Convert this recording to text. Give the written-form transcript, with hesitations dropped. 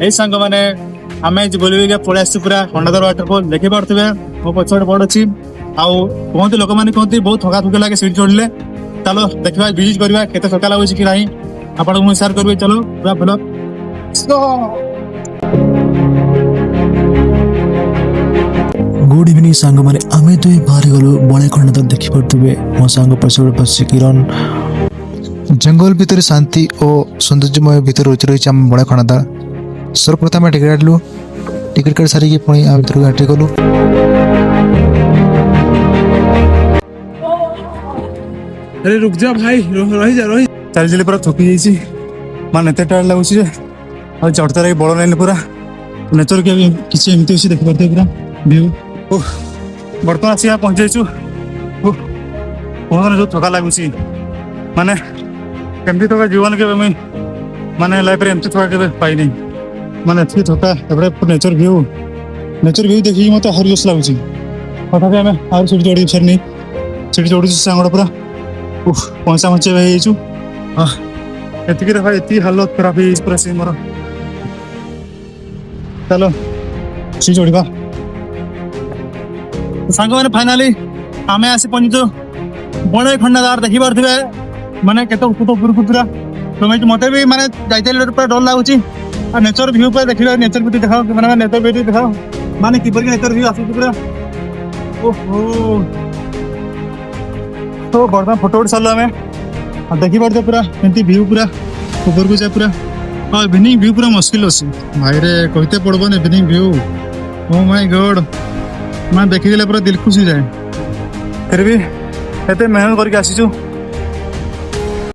এই ସାଙ୍ଗ ମାନେ ଆମେ ବୁଲିକି ପଳେଇ ଆସିଛୁ ପୁରା ଖଣ୍ଡାଧର ୱାଟରଫଲ୍ ଦେଖି ପାରୁଥିବେ ମୋ ପଛପଟେ ବୋର୍ଡ ଅଛି। ଆଉ କୁହନ୍ତି ଲୋକମାନେ କୁହନ୍ତି ବହୁତ ଥକା ଥକା ଲାଗେ ସିଟ୍ ଚଢିଲେ। ଚାଲ ଦେଖିବା ଭିଜିଟ୍ କରିବା କେତେ ଥକା ଲାଗୁଛି କି ନାହିଁ ଆପଣଙ୍କୁ ମୁଁ ସେୟାର କରିବି। ଚାଲ ପୁରା ଭଲ गुड इवनिंग सांग माने आमे तो बाहर गलो बड़े खंड देखि पड़तबे मो सांग पछोड़ पछ किरण जंगल भीतर शांति और सौंदर्यमय भीतर रुचि रही हम बड़े खंड सर्वप्रथम टिकट काटलु टिकट काट सारी पुणी आ भीतर गाटी गलु अरे रुक जा भाई रही जा चल चली पूरा थकी जाइए मान एत टाइम लगुच चढ़ता रही बड़ लाइन पूरा नेचर के किसी एमती अच्छी देखी पार्थे पूरा व्यू बर्तमान आसिक पहुँच जाइए जो थका लगुच माने कमी थका जीवन के माने लाइफ एमती थका के पाई नहीं माने एत थका एपटे नेचर व्यू देखिए मत हर जोश लगुच तथापि आम आर सीट चढ़ी सारे सीट चढ़ू सांगड़ पूरा पहुँचा पहुँचे एतिक भाई ये हालत खराब है पूरा से मोर चलो सी चढ़ा सांग मैंने फाइनाली आम आसी पहुंचु बड़े खंडाधार देखी पारे माने केत पूरा तुम मत भी माने जाइए पूरा डर लगुच नेचर व्यू पर देखिए नेचर ब्यूटी देखा मैंने नेचर ब्यूटी देखा माने किपर नेचर व्यू आस पूरा ओहो तो बर्तमान फोटो उठ सारू आम देखी पारे पूरा एमती व्यू पूरा ऊपर को जाए पूरा हाँ इवनिंग व्यू पूरा मुस्किल अच्छी भाई रे कहते पड़बन evening view oh my God मैं देखीदे पूरा दिल खुश हो जाए फिर भी एत मेहनत करके आसीचु